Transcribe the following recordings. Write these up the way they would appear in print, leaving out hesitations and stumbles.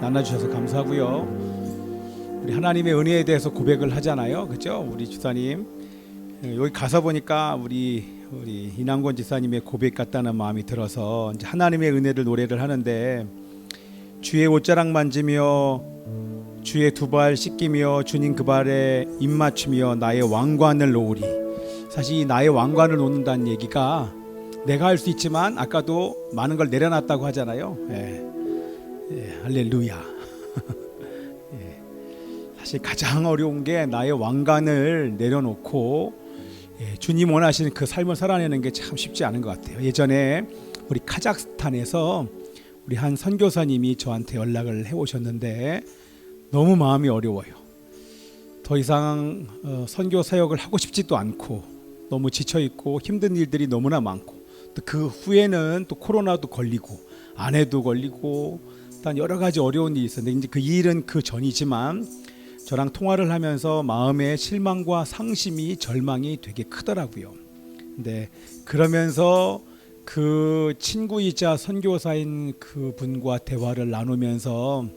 나눠주셔서 감사하고요. 우리 하나님의 은혜에 대해서 고백을 하잖아요, 그죠? 우리 집사님 여기 가서 보니까 우리 이남권 집사님의 고백 같다는 마음이 들어서 이제 하나님의 은혜를 노래를 하는데, 주의 옷자락 만지며 주의 두 발 씻기며 주님 그 발에 입 맞추며 나의 왕관을 놓으리. 사실 이 나의 왕관을 놓는다는 얘기가 내가 할 수 있지만 아까도 많은 걸 내려놨다고 하잖아요. 할렐루야. 사실 가장 어려운 게 나의 왕관을 내려놓고 주님 원하시는 그 삶을 살아내는 게 참 쉽지 않은 것 같아요. 예전에 우리 카자흐스탄에서 우리 한 선교사님이 저한테 연락을 해오셨는데 너무 마음이 어려워요. 더 이상 선교 사역을 하고 싶지도 않고 너무 지쳐있고 힘든 일들이 너무나 많고, 또 그 후에는 또 코로나도 걸리고 아내도 걸리고 일단 여러 가지 어려운 일이 있었는데, 이제 그 일은 그 전이지만 저랑 통화를 하면서 마음의 실망과 상심이, 절망이 되게 크더라고요. 근데 그러면서 그 친구이자 선교사인 그 분과 대화를 나누면서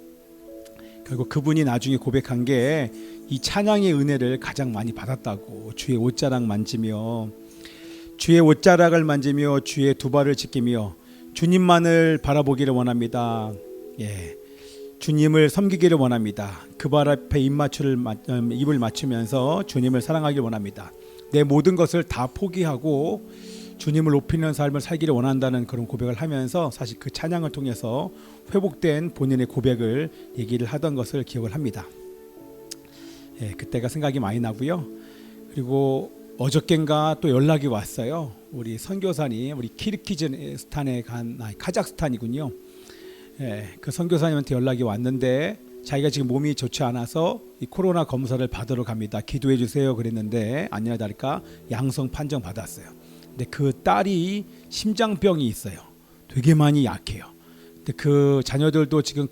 결국 그분이 나중에 고백한 게 이 찬양의 은혜를 가장 많이 받았다고. 주의 옷자락 만지며 주의 옷자락을 만지며 주의 두 발을 지키며 주님만을 바라보기를 원합니다. 주님을 섬기기를 원합니다. 그 발 앞에 입을 맞추면서 주님을 사랑하기를 원합니다. 내 모든 것을 다 포기하고 주님을 높이는 삶을 살기를 원한다는 그런 고백을 하면서, 사실 그 찬양을 통해서 회복된 본인의 고백을 얘기를 하던 것을 기억을 합니다. 그때가 생각이 많이 나고요. 그리고 어저껜가 또 연락이 왔어요. 우리 선교사님, 우리 키르기즈스탄에 간 카자흐스탄이군요. 그 선교사님한테 연락이 왔는데 자기가 지금 몸이 좋지 않아서 이 코로나 검사를 받으러 갑니다. 기도해 주세요 그랬는데 아니나 다를까 양성 판정 받았어요. 근데 그 딸이 심장병이 있어요. 되게 많이 약해요. 근데 그 자녀들도 지금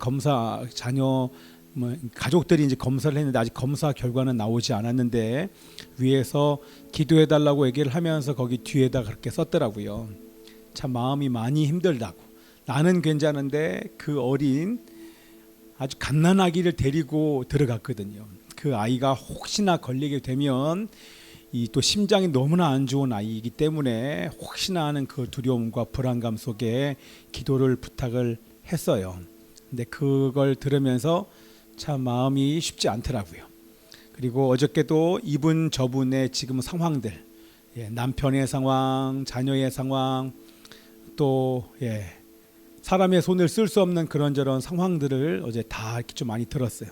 가족들이 이제 검사를 했는데 아직 검사 결과는 나오지 않았는데 위에서 기도해 달라고 얘기를 하면서 거기 뒤에다 그렇게 썼더라고요. 참 마음이 많이 힘들다고. 나는 괜찮은데 그 어린 아주 갓난아기를 데리고 들어갔거든요. 그 아이가 혹시나 걸리게 되면 이 또 심장이 너무나 안 좋은 아이이기 때문에 혹시나 하는 그 두려움과 불안감 속에 기도를 부탁을 했어요. 근데 그걸 들으면서 참 마음이 쉽지 않더라고요. 그리고 어저께도 이분 저분의 지금 상황들, 남편의 상황, 자녀의 상황, 또 사람의 손을 쓸 수 없는 그런저런 상황들을 어제 다 이렇게 좀 많이 들었어요.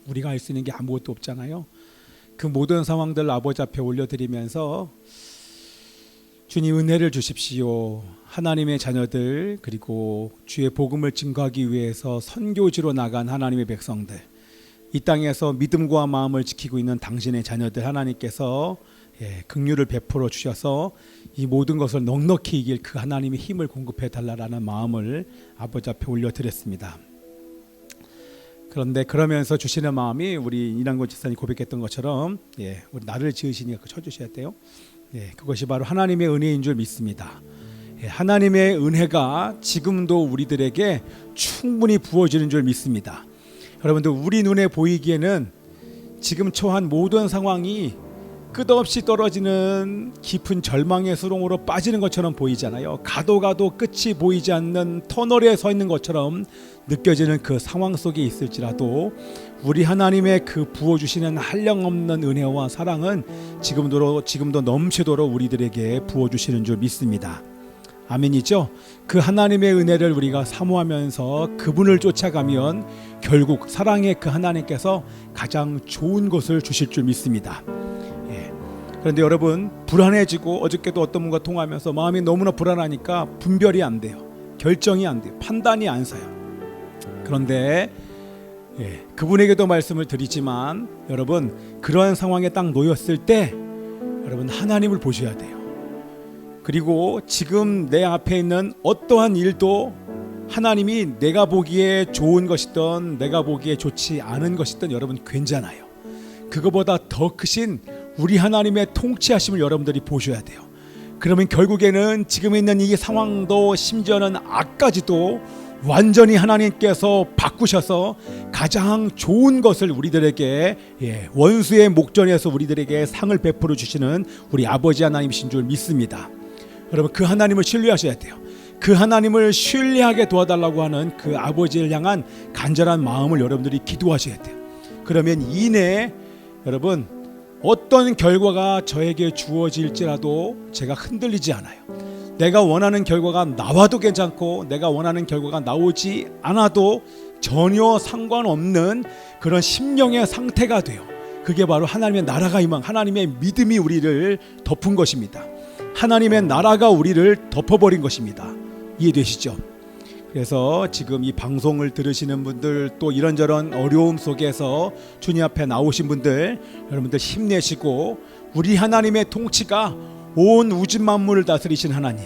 우리가 할 수 있는 게 아무것도 없잖아요. 그 모든 상황들 아버지 앞에 올려드리면서 주님 은혜를 주십시오. 하나님의 자녀들, 그리고 주의 복음을 증거하기 위해서 선교지로 나간 하나님의 백성들, 이 땅에서 믿음과 마음을 지키고 있는 당신의 자녀들, 하나님께서 긍휼을 베풀어 주셔서 이 모든 것을 넉넉히 이길 그 하나님의 힘을 공급해 달라라는 마음을 아버지 앞에 올려드렸습니다. 그런데 그러면서 주시는 마음이 우리 이남권 집사님 고백했던 것처럼 우리 나를 지으시니까 쳐주셔야 돼요. 그것이 바로 하나님의 은혜인 줄 믿습니다. 하나님의 은혜가 지금도 우리들에게 충분히 부어지는 줄 믿습니다. 여러분들, 우리 눈에 보이기에는 지금 처한 모든 상황이 끝없이 떨어지는 깊은 절망의 수렁으로 빠지는 것처럼 보이잖아요. 가도 끝이 보이지 않는 터널에 서 있는 것처럼 느껴지는 그 상황 속에 있을지라도 우리 하나님의 그 부어주시는 한량없는 은혜와 사랑은 지금도 넘치도록 우리들에게 부어주시는 줄 믿습니다. 아멘이죠? 그 하나님의 은혜를 우리가 사모하면서 그분을 쫓아가면 결국 사랑의 그 하나님께서 가장 좋은 것을 주실 줄 믿습니다. 그런데 여러분, 불안해지고 어저께도 어떤 분과 통화하면서 마음이 너무나 불안하니까 분별이 안 돼요. 결정이 안 돼요. 판단이 안 서요. 그런데 그분에게도 말씀을 드리지만 여러분, 그러한 상황에 딱 놓였을 때 여러분 하나님을 보셔야 돼요. 그리고 지금 내 앞에 있는 어떠한 일도 하나님이 내가 보기에 좋은 것이든 내가 보기에 좋지 않은 것이든 여러분 괜찮아요. 그거보다 더 크신 우리 하나님의 통치하심을 여러분들이 보셔야 돼요. 그러면 결국에는 지금 있는 이 상황도 심지어는 악까지도 완전히 하나님께서 바꾸셔서 가장 좋은 것을 우리들에게 원수의 목전에서 우리들에게 상을 베풀어 주시는 우리 아버지 하나님이신 줄 믿습니다. 여러분, 그 하나님을 신뢰하셔야 돼요. 그 하나님을 신뢰하게 도와달라고 하는 그 아버지를 향한 간절한 마음을 여러분들이 기도하셔야 돼요. 그러면 이내에 여러분, 어떤 결과가 저에게 주어질지라도 제가 흔들리지 않아요. 내가 원하는 결과가 나와도 괜찮고 내가 원하는 결과가 나오지 않아도 전혀 상관없는 그런 심령의 상태가 돼요. 그게 바로 하나님의 나라가 임한, 하나님의 믿음이 우리를 덮은 것입니다. 하나님의 나라가 우리를 덮어버린 것입니다. 이해되시죠? 그래서 지금 이 방송을 들으시는 분들, 또 이런저런 어려움 속에서 주님 앞에 나오신 분들, 여러분들 힘내시고, 우리 하나님의 통치가 온 우주 만물을 다스리신 하나님,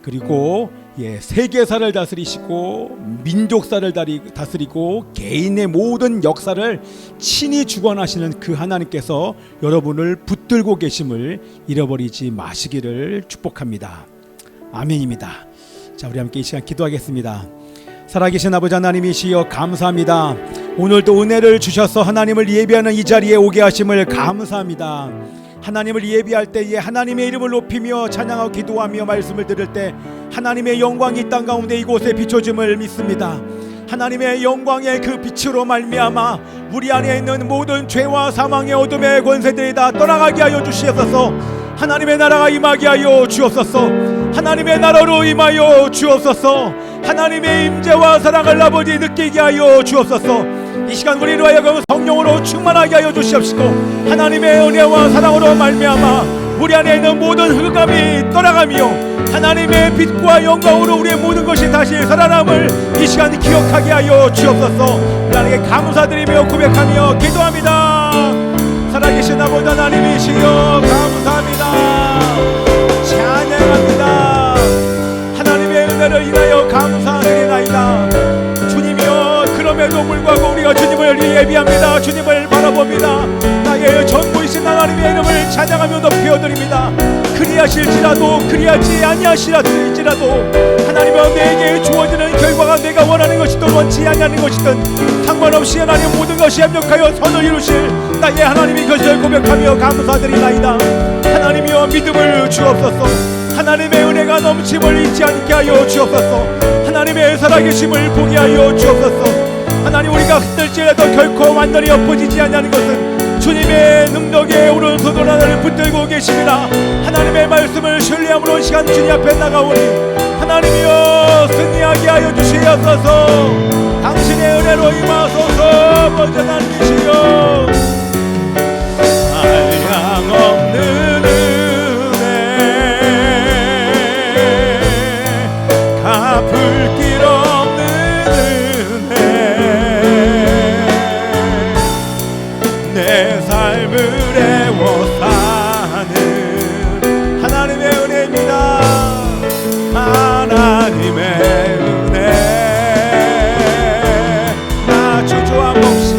그리고 세계사를 다스리시고 민족사를 다스리고 개인의 모든 역사를 친히 주관하시는 그 하나님께서 여러분을 붙들고 계심을 잃어버리지 마시기를 축복합니다. 아멘입니다. 자, 우리 함께 이 시간 기도하겠습니다. 살아계신 아버지 하나님이시여, 감사합니다. 오늘도 은혜를 주셔서 하나님을 예배하는 이 자리에 오게 하심을 감사합니다. 하나님을 예배할 때에 하나님의 이름을 높이며 찬양하고 기도하며 말씀을 들을 때 하나님의 영광이 이 땅 가운데 이곳에 비춰짐을 믿습니다. 하나님의 영광의 그 빛으로 말미암아 우리 안에 있는 모든 죄와 사망의 어둠의 권세들이 다 떠나가게 하여 주시옵소서. 하나님의 나라가 임하게 하여 주옵소서. 하나님의 나라로 임하여 주옵소서. 하나님의 임재와 사랑을 아버지 느끼게 하여 주옵소서. 이 시간 우리로 하여금 성령으로 충만하게 하여 주시옵시고, 하나님의 은혜와 사랑으로 말미암아 우리 안에 있는 모든 흑암이 떠나가며 하나님의 빛과 영광으로 우리의 모든 것이 다시 살아남을 이 시간 기억하게 하여 주옵소서. 하나님께 감사드리며 고백하며 기도합니다. 살아계신 아버지 하나님이시여, 감사합니다. 찬양합니다. 하나님의 은혜를 인하여 감사드리나이다. 주님이여, 그럼에도 불구하고 우리가 주님을 예비합니다. 주님을 바라봅니다. 나의 전부이신 하나님의 이름을 찬양하며 높여드립니다. 그리하실지라도 그리하지 아니하실지라도 하나님은 내게 주어지는 결과가 내가 원하는 것이든 원치 아니하는 것이든 상관없이 하나님 모든 것이 합력하여 선을 이루실 나의 하나님이 것을 고백하며 감사드리나이다. 하나님이여, 믿음을 주옵소서. 하나님의 은혜가 넘침을 잊지 않게 하여 주옵소서. 하나님의 살아계심을 보게 하여 주옵소서. 하나님, 우리가 흔들지라도 결코 완전히 엎어지지 않는 것은 주님의 능력에 오른손으로 나를 붙들고 계십니다. 하나님의 말씀을 신뢰함으로 시간 주님 앞에 나가오니 하나님이여, 승리하게 하여 주시옵소서. 당신의 은혜로 임하소서. 아버지 하나님이시여, 한량없는 은혜, 갚을 길 없는 내 삶을 애워 사는 하나님의 은혜입니다. 하나님의 은혜, 나 주저함 없이,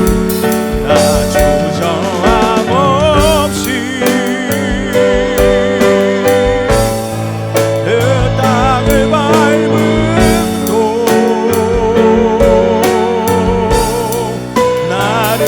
나 주저함 없이 그 땅을 밟음도 나를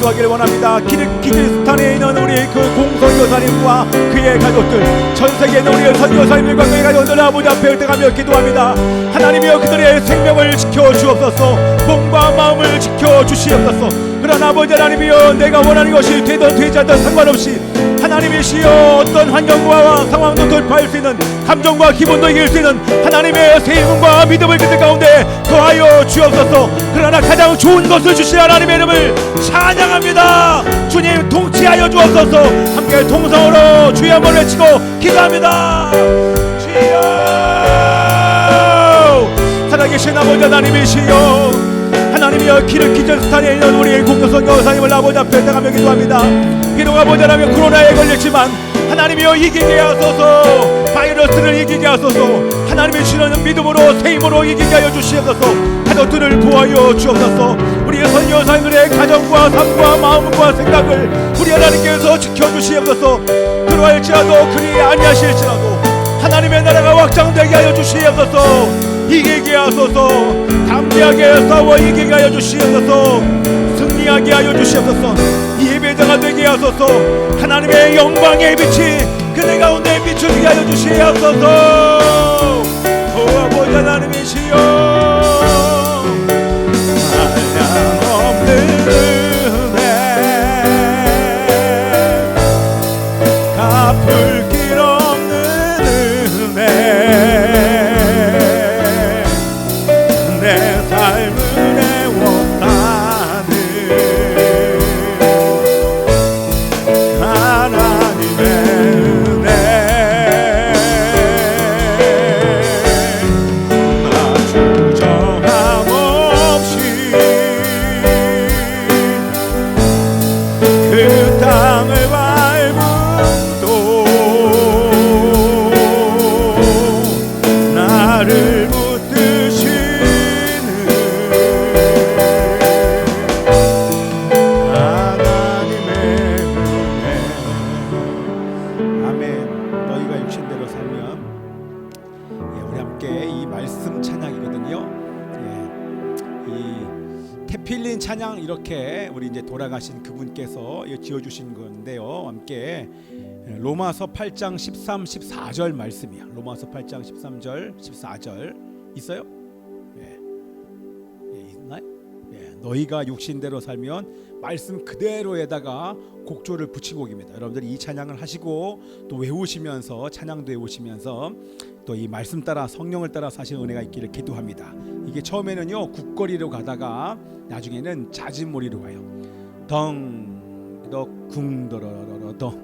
기도하기를 원합니다. 키르기즈스탄에 있는 우리 그 공소 선교사님과 그의 가족들, 전 세계에 있는 우리의 선교사님들과 그의 가족들 아버지 앞에 읊어가며 기도합니다. 하나님이여 그들의 생명을 지켜주옵소서, 몸과 마음을 지켜주시옵소서. 그러나 아버지 하나님이여 내가 원하는 것이 되든 되지 않든 상관없이 하나님이시여 어떤 환경과 상황도 돌파할 수 있는, 감정과 기분도 이길 수 있는 하나님의 새 힘과 믿음을 그들 가운데 더하여 주옵소서. 그러나 가장 좋은 것을 주신 하나님의 이름을 찬양합니다. 주님 통치하여 주옵소서. 함께 통성으로 주의 한번 외치고 기도합니다. 주여 살아계신 아버지 하나님이시여, 하나님이여 길을 기전 스탄에 있는 우리의 공동선교사님을 아버지 앞에 나가며 기도합니다. 비록 아버지 하나님 코로나에 걸렸지만 하나님이여 이기게 하소서, 바이러스를 이기게 하소서, 하나님의 주시는 믿음으로 새 힘으로 이기게 하여 주시옵소서. 가족들을 보호하여 주옵소서. 우리의 선교사님들의 가정과 삶과 마음과 생각을 우리 하나님께서 지켜주시옵소서. 그러할지라도 그리 아니하실지라도 하나님의 나라가 확장되게 하여 주시옵소서. 이기게 하소서. 담대하게 싸워 이기게 하여 주시옵소서. 승리하게 하여 주시옵소서. 예배자가 되게 하소서. 하나님의 영광의 빛이 그들 가운데 비추게 하여 주시옵소서. 오 아버지 하나님이시여, 한량없는 은혜 갚을 길 없는 은혜 내 삶을 애워싸는 하나님의 은혜 나 주저함 없이 그 땅을 밟음도 나를 필린 찬양 이렇게 우리 이제 돌아가신 그분께서 지어주신 건데요. 함께 로마서 8장 13, 14절 말씀이야. 로마서 8장 13절, 14절 있어요? 있나요? 너희가 육신대로 살면 말씀 그대로에다가 곡조를 붙인 곡입니다. 여러분들이 이 찬양을 하시고 또 외우시면서 찬양도 외우시면서 또 이 말씀 따라 성령을 따라 사실 은혜가 있기를 기도합니다. 이게 처음에는요 국거리로 가다가 나중에는 자진몰이로 가요. 덩더쿵더러러더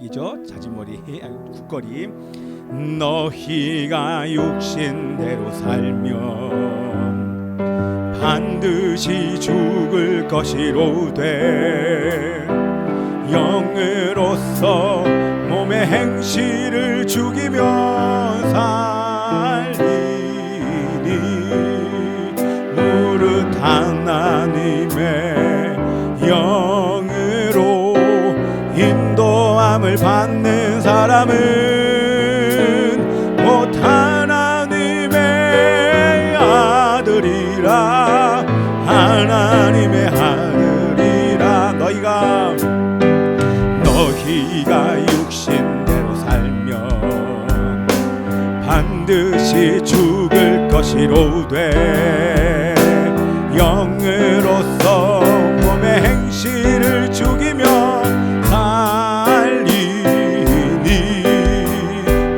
이죠 자진몰이 국거리. 너희가 육신대로 살면 반드시 죽을 것이로되 영으로서 몸의 행실을 죽이며 살리니 무릇 하나님의 영으로 인도함을 받는 사람은 곧 하나님의 아들이라. 하나님의 아들이라. 너희가 육신대로 살면 반드시 죽을 것이로되 영으로서 몸의 행실을 죽이며 살리니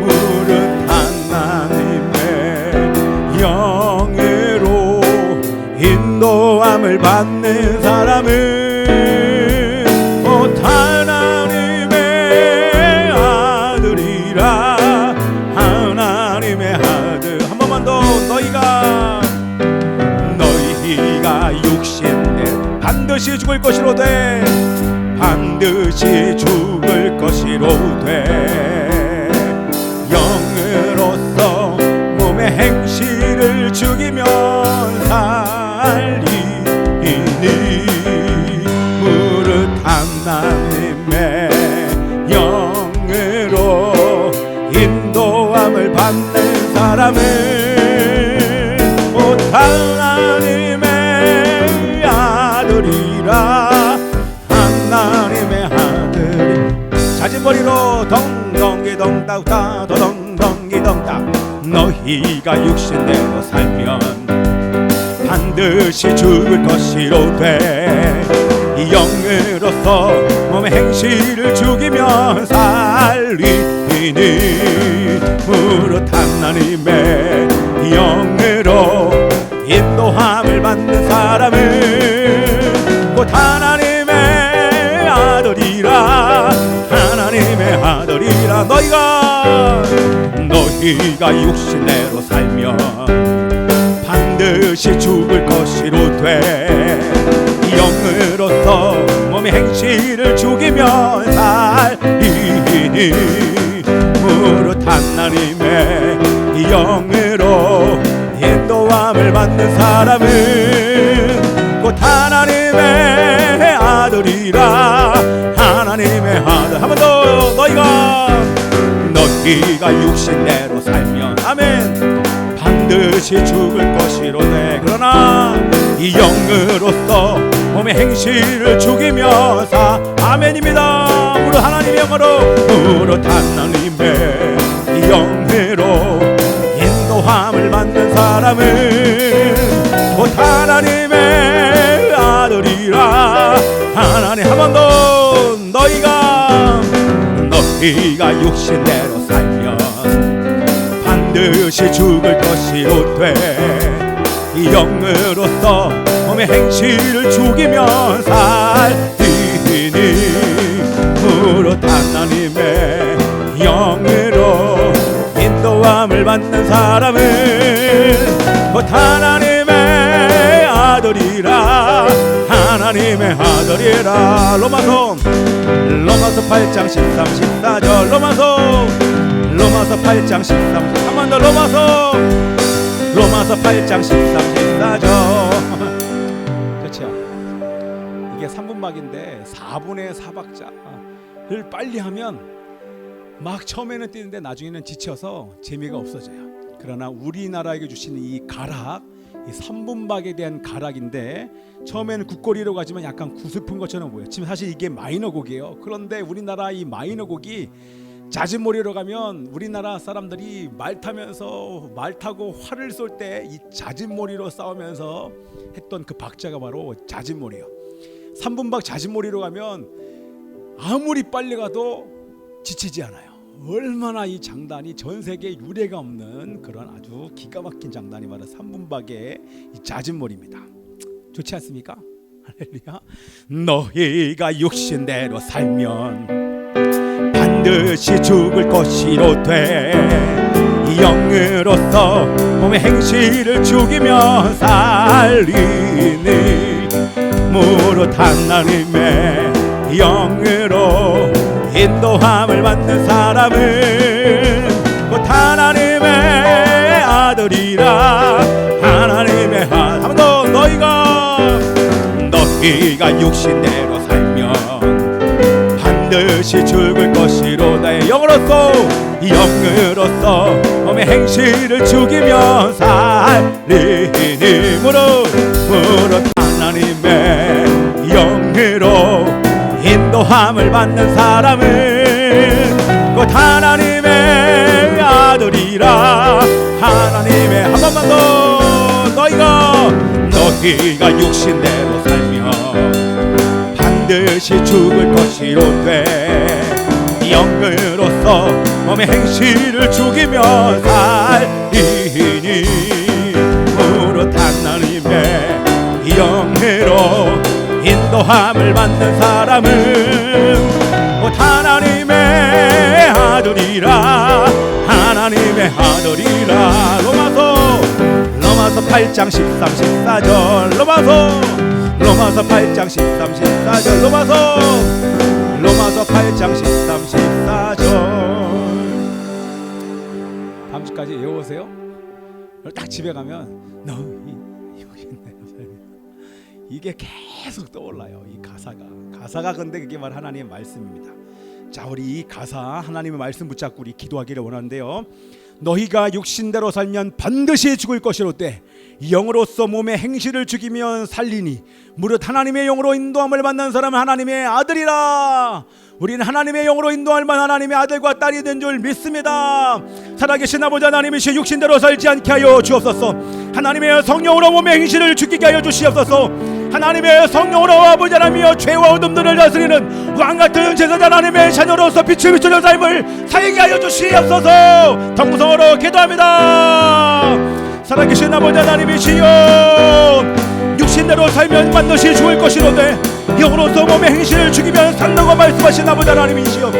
무릇 하나님의 영으로 인도함을 받는 사람은 곧 하나님의 아들이라. 하나님의 아들. 한 번만 더. 너희가 육신에 반드시 죽을 것이로되 반드시 죽을 것이로되 영으로서 몸의 행실을 죽이며 살리니 무릇 하나님의 영으로 인도함을 받는 사람은 곧 하나님의 아들이라. 하나님의 아들이 동다 도동동이동다 너희가 육신대로 살면 반드시 죽을 것이로되 영으로서 몸의 행실을 죽이며 살리니 무릇 하나님의 영으로 인도함을 받는 사람은 곧 하나님의 아들이라 하나님의 아들이라 너희가 육신대로 살면 반드시 죽을 것이로되 영으로서 몸의 행실을 죽이며 살리니 무릇 하나님의 영으로 인도함을 받는 사람은 곧 하나님의 아들이라 하나님의 아들. 한 번 더 너희가 육신대로 살면 아멘 반드시 죽을 것이로되 그러나 이 영으로서 몸의 행실을 죽이며 아멘입니다. 무릇 하나님의 영으로 무릇 하나님의 영으로 인도함을 받는 사람은 곧 하나님의 아들이라 하나님. 한 번 더 너희가 육신대로 살면 반드시 죽을 것이로되 영으로서 몸의 행실을 죽이며 살리니 무릇 하나님의 영으로 인도함을 받는 사람은 곧 하나님의 아들이라 하나님의 아들이라. 로마서 8장 13, 14절 로마서 8장 13, 한 번 더 로마서 8장 13, 14절 그렇죠. 이게 3분박인데 4분의 4박자를 빨리 하면 막 처음에는 뛰는데 나중에는 지쳐서 재미가 없어져요. 그러나 우리나라에게 주시는 이 가락, 이 3분박에 대한 가락인데 처음에는 국거리로 가지만 약간 구슬픈 것처럼 보여요. 지금 사실 이게 마이너 곡이에요. 그런데 우리나라 이 마이너 곡이 자진몰이로 가면 우리나라 사람들이 말 타고 활을 쏠 때 이 자진몰이로 싸우면서 했던 그 박자가 바로 자진몰이에요. 3분박 자진몰이로 가면 아무리 빨리 가도 지치지 않아요. 얼마나 이 장단이 전 세계에 유례가 없는 그런 아주 기가 막힌 장단이 바로 3분박의 이 자진몰이입니다. 좋지 않습니까? 할렐루야. 너희가 육신대로 살면 반드시 죽을 것이로되 영으로서 몸의 행실을 죽이며 살리니 무릇 하나님의 영으로 인도함을 받는 사람은 곧 하나님의 아들이라 하나님의 아들. 한 번 더 너희가 육신대로 살면 반드시 죽을 것이로다. 영으로서 몸의 행실을 죽이며 살리니 무릇 하나님의 영으로 인도함을 받는 사람은 곧 하나님의 아들이라 하나님의. 한 번만 더 너희가 육신대로 살면 반드시 죽을 것이로되 영으로서 몸의 행실을 죽이며 살리니 무릇 하나님의 영으로 인도함을 받는 사람은 곧 하나님의 아들이라 하나님의 아들이라. 로마서 8장 13, 14절 로마서 8장 13, 14절 로마서 8장 13, 14절. 다음 주까지 외우세요. 딱 집에 가면 너희 이게 계속 떠올라요. 이 가사가 근데 그게 바로 하나님의 말씀입니다. 자, 우리 이 가사 하나님의 말씀 붙잡고 우리 기도하기를 원하는데요. 너희가 육신대로 살면 반드시 죽을 것이로되 영으로서 몸의 행실을 죽이면 살리니 무릇 하나님의 영으로 인도함을 받는 사람은 하나님의 아들이라. 우리는 하나님의 영으로 인도할 만 하나님의 아들과 딸이 된 줄 믿습니다. 살아계신 아버지 하나님이시 육신대로 살지 않게 하여 주옵소서. 하나님의 성령으로 몸의 행실을 죽이게 하여 주시옵소서. 하나님의 성령으로 아버지 하나님이여 죄와 어둠들을 다스리는 왕같은 제사장 하나님의 자녀로서 빛을 비추는 삶을 살게 하여 주시옵소서. 통성으로 기도합니다. 살아계신 아버지 하나님이시여, 육신대로 살면 반드시 죽을 것이로되 영으로서 몸의 행실을 죽이면 산다고 말씀하신 아버지 하나님이시여,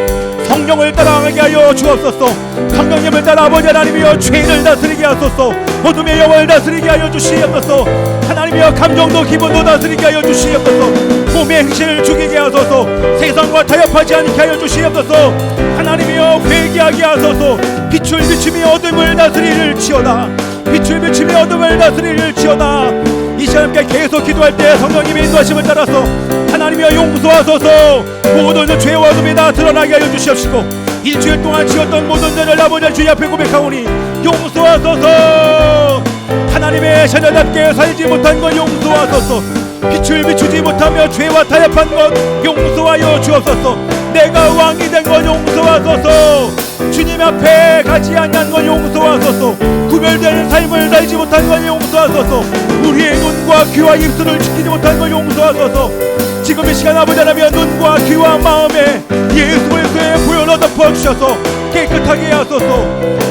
성령을 따라가게 하여 주옵소서. 성령님을 따라 아버지 하나님이여 죄를 다스리게 하소서. 어둠의 영을 다스리게 하여 주시옵소서. 하나님이여 감정도 기분도 다스리게 하여 주시옵소서. 몸의 행실을 죽이게 하소서. 세상과 타협하지 않게 하여 주시옵소서. 하나님이여 회개하게 하소서. 빛을 비추며 어둠을 다스릴지어다. 빛을 비추며 어둠을 다스릴지어다. 이 시간에 계속 기도할 때 성령님의 인도하심을 따라서 하나님이여 용서하소서. 모든 죄와 어둠이 다 드러나게 하여 주시옵시고, 일주일 동안 지었던 모든 죄를 아버지 주님 앞에 고백하오니 용서하소서. 하나님의 자녀답게 살지 못한 것 용서하소서. 빛을 비추지 못하며 죄와 타협한 것 용서하여 주옵소서. 내가 왕이 된 것 용서하소서. 주님 앞에 가지 아니한 것 용서하소서. 구별되는 삶을 살지 못한 것 용서하소서. 우리의 눈과 귀와 입술을 지키지 못한 것 용서하소서. 지금 이 시간 아버지 하나님의 눈과 귀와 마음에 예수 그리스도의 보혈로 덮어주셔서 깨끗하게 하소서.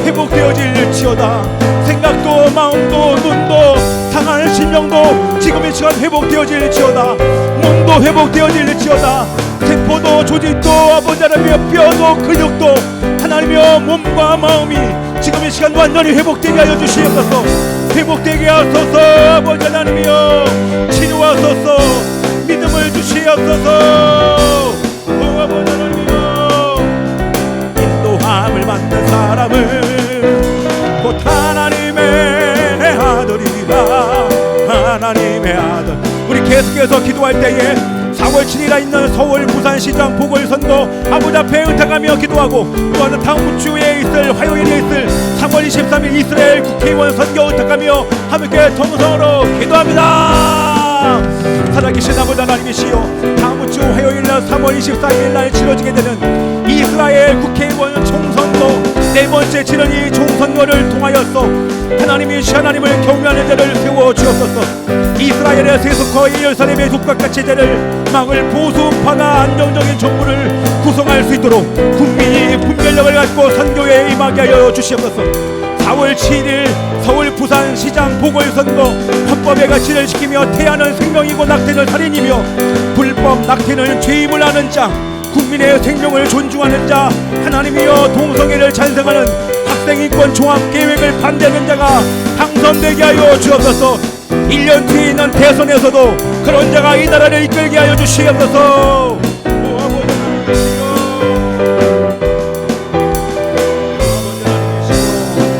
회복되어질지어다. 생각도 마음도 눈도 상한 심령도 지금 이 시간 회복되어질지어다. 몸도 회복되어질지어다. 세포도 조직도 아버지 하나님의 뼈도 근육도 하나님의 몸과 마음이 지금 이 시간 완전히 회복되게 하여 주시옵소서. 회복되게 하소서. 아버지 하나님이여 치료하소서. 믿음을 주시옵소서. 아버지 하나님이여 인도함을 받는 사람은 곧 하나님의 아들이라. 하나님의 아들. 우리 계속해서 기도할 때에 4월 7일에 있는 서울 부산시장 보궐선거 아버지 앞에 의탁하며 기도하고, 또한 다음 주에 있을 화요일에 있을 3월 23일 이스라엘 국회의원 선거 의탁하며 함께 통성으로 기도합니다. 살아계신 아버지 하나님이시여, 다음 주 화요일 날 3월 24일 날 치러지게 되는 이스라엘 국회의원 총선거 네 번째 치른 이 총선거를 통하여서 하나님을 경외하는 자를 세워 주옵소서. 이스라엘의 세속화와 예루살렘의 독각과 체제를 막을 보수파나 안정적인 정부를 구성할 수 있도록 국민이 분별력을 갖고 선교에 임하게 하여 주시옵소서. 4월 7일 서울 부산시장 보궐선거 헌법의 가치를 지키며 태아는 생명이고 낙태는 살인이며 불법 낙태는 죄임을 아는 자, 국민의 생명을 존중하는 자, 하나님이여 동성애를 찬성하는 학생인권 종합계획을 반대하는 자가 당선되게 하여 주옵소서. 1년 뒤에 있는 대선에서도 그런 자가 이 나라를 이끌게 하여 주시옵소서.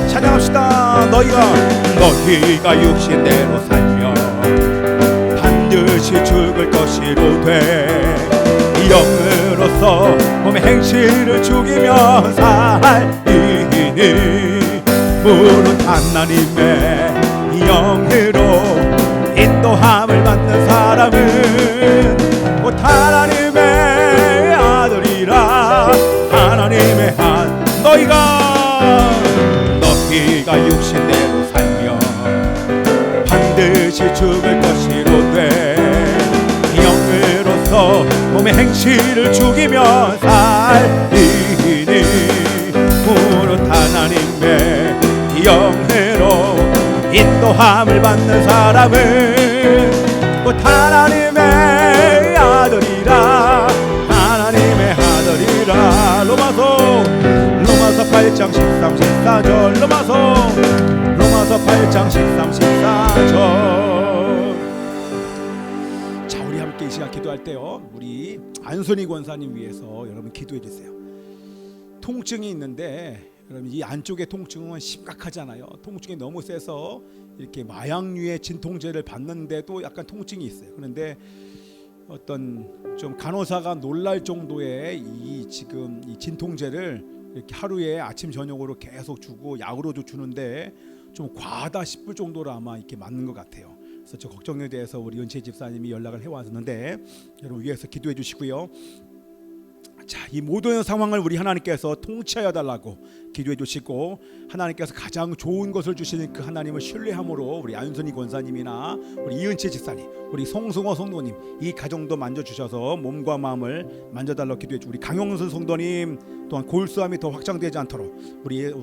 찬양합시다. 너희가 육신대로 살며 반드시 죽을 것이로되 영으로서 몸의 행실을 죽이며 살리니 무릇 하나님의 영으로 인도함을 받는 사람은 곧 하나님의 아들이라. 하나님의 너희가 육신대로 살며 반드시 죽을 것이로되 영으로서 몸의 행실을 죽이며 살리니 무릇 하나님의 영으로 인도함을 받는 사람은 곧 하나님의 아들이라. 하나님의 아들이라. 로마서 8장 13, 14절. 로마서 8장 13, 14절. 자, 우리 함께 이 시간 기도할 때요, 우리 안선희 권사님 위해서 여러분 기도해 주세요. 통증이 있는데 여러분 이 안쪽의 통증은 심각하잖아요. 통증이 너무 세서 이렇게 마약류의 진통제를 받는데도 약간 통증이 있어요. 그런데 어떤 좀 간호사가 놀랄 정도의 지금 이 진통제를 이렇게 하루에 아침 저녁으로 계속 주고 약으로도 주는데 좀 과하다 싶을 정도로 아마 이렇게 맞는 것 같아요. 그래서 저 걱정에 대해서 우리 은채 집사님이 연락을 해왔는데 여러분 위해서 기도해 주시고요. 자, 이 모든 상황을 우리 하나님께서 통치하여 달라고 기도해 주시고, 하나님께서 가장 좋은 것을 주시는 그 하나님을 신뢰함으로 우리 안순희 권사님이나 우리 이은채 집사님, 우리 송승호 성도님 이 가정도 만져주셔서 몸과 마음을 만져달라고 기도해 주고, 우리 강용순 성도님 또한 골수암이 더 확장되지 않도록 우리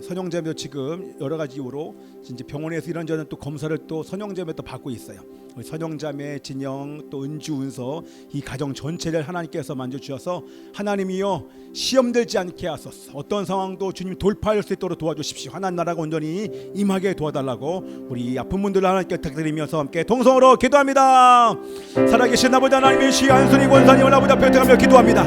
선영자매 지금 여러 가지 이유로 이제 병원에서 이런저런 또 검사를 또 선영자매 또 받고 있어요. 우리 선영자매 진영 또 은주 은서 이 가정 전체를 하나님께서 만져주셔서 하나님이여 시험되지 않게 하소서. 어떤 상황도 주님 돌파할 수 있도록 도와주십시오. 하나님 나라가 온전히 임하게 도와달라고 우리 아픈 분들을 하나님께 부탁드리면서 함께 동성으로 기도합니다. 살아계신 아버지 하나님의 시 안순희 권사님을 아버지 앞에 대하며 기도합니다.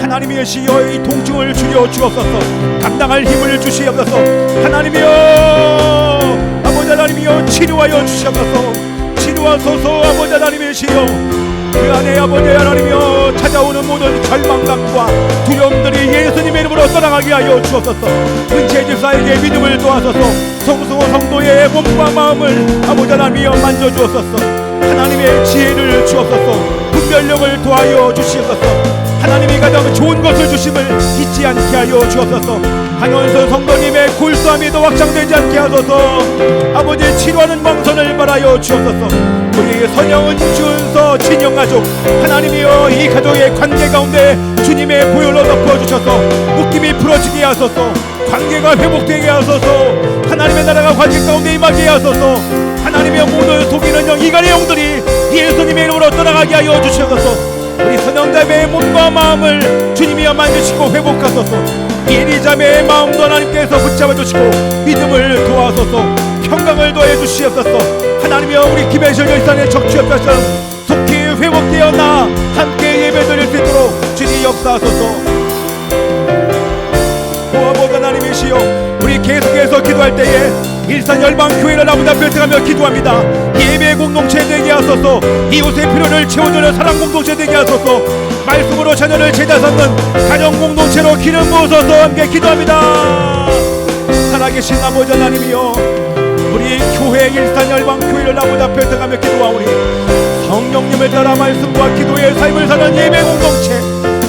하나님의 시여 이 통증을 줄여 주옵소서. 감당할 힘을 주시옵소서. 하나님이여 아버지 하나님이여 치료하여 주시옵소서. 치료하소서. 아버지 하나님의 시여 그 안에 아버지 하나님이여 찾아오는 모든 절망감과 두려움들이 예수님의 이름으로 떠나가게 하여 주옵소서. 은채 집사에게 믿음을 도와소서. 성승호 성도의 몸과 마음을 아버지 하나님이여 만져주옵소서. 하나님의 지혜를 주옵소서. 분별력을 도하여 주시옵소서. 하나님이 가장 좋은 것을 주심을 잊지 않게 하여 주옵소서. 한원선 성도님의 골수암이 더 확장되지 않게 하소서. 아버지 치료하는 망선을 바라여 주옵소서. 우리 선영은 준서 친형가족 하나님이여 이 가족의 관계 가운데 주님의 보혈로 덮어주셔서 묶임이 풀어지게 하소서. 관계가 회복되게 하소서. 하나님의 나라가 관계 가운데 임하게 하소서. 하나님의 모든 속이는 영 이간의 영들이 예수님의 이름으로 떠나가게 하여 주시옵소서. 우리 선영자매의 몸과 마음을 주님이여 만드시고 회복하소서. 예리자매의 마음도 하나님께서 붙잡아 주시고 믿음을 도와소서. 평강을 더해 주시옵소서. 하나님이여 우리 김혜실 열산의 적취협자처럼 속히 회복되어 나 함께 예배드릴 수 있도록 주님 역사하소서. 아버지 하나님이시여 우리 계속해서 기도할 때에 일산열방교회를 아버지 앞에 들어가며 기도합니다. 예배 공동체 되게 하소서. 이웃의 필요를 채워주는 사랑 공동체 되게 하소서. 말씀으로 자녀를 제자 삼는 가정 공동체로 기름 부어서서 함께 기도합니다. 살아계신 아버지 하나님이여 우리 교회 일산열방교회를 아버지 앞에 들어가며 기도하오니 성령님을 따라 말씀과 기도의 삶을 사는 예배 공동체,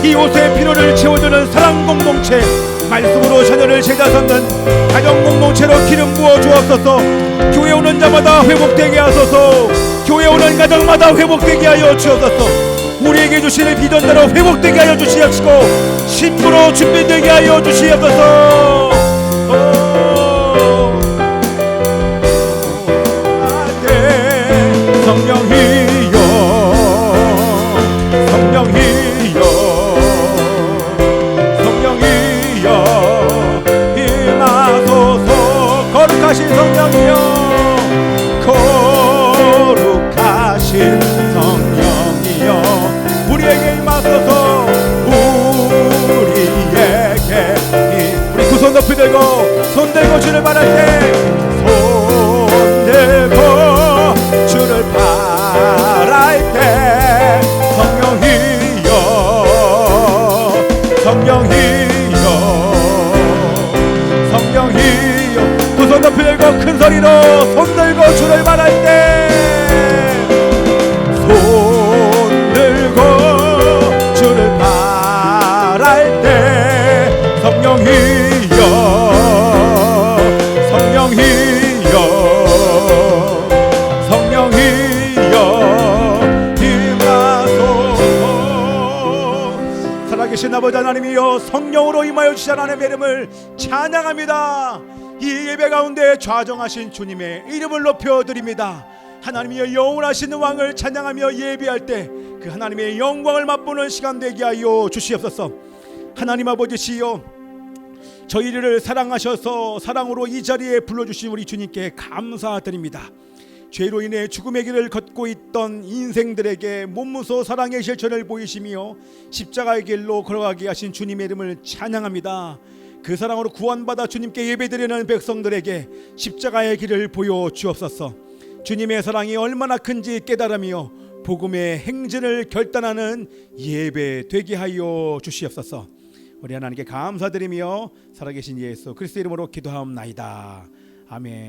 이웃의 필요를 채워주는 사랑 공동체, 말씀으로 자녀를 제자 삼는 가정 공동체로 기름 부어 주옵소서. 교회 오는 자마다 회복되게 하소서. 교회 오는 가정마다 회복되게 하여 주옵소서. 우리에게 주시는 비전대로 회복되게 하여 주시옵시고 신부로 준비되게 하여 주시옵소서. 성령이여 성령이여 성령이여 임하소서. 거룩하신 성령이여 거룩하신 성령이여 우리에게 임하소서. 우리에게 우리 두 손 높이 들고 손 들고 주를 바랄 때 손 들고 주를 바랄 때 성령이여 성령이여 성령이여 두 손 높이 들고 큰 소리로 손 들고 주를 바랄 때 손 들고 주를 바랄 때 성령이여 성령이여 성령이여 임하소서. 살아계신 아버지 하나님이여 성령으로 임하여 주신 하나님의 이름을 찬양합니다. 이 예배 가운데 좌정하신 주님의 이름을 높여드립니다. 하나님이여 영원하신 왕을 찬양하며 예배할 때 그 하나님의 영광을 맛보는 시간 되게 하여 주시옵소서. 하나님 아버지시여 저희를 사랑하셔서 사랑으로 이 자리에 불러주신 우리 주님께 감사드립니다. 죄로 인해 죽음의 길을 걷고 있던 인생들에게 몸무소 사랑의 실천을 보이시며 십자가의 길로 걸어가게 하신 주님의 이름을 찬양합니다. 그 사랑으로 구원받아 주님께 예배드리는 백성들에게 십자가의 길을 보여주옵소서. 주님의 사랑이 얼마나 큰지 깨달으며 복음의 행진을 결단하는 예배 되게 하여 주시옵소서. 우리 하나님께 감사드리며 살아계신 예수 그리스도 이름으로 기도하옵나이다. 아멘.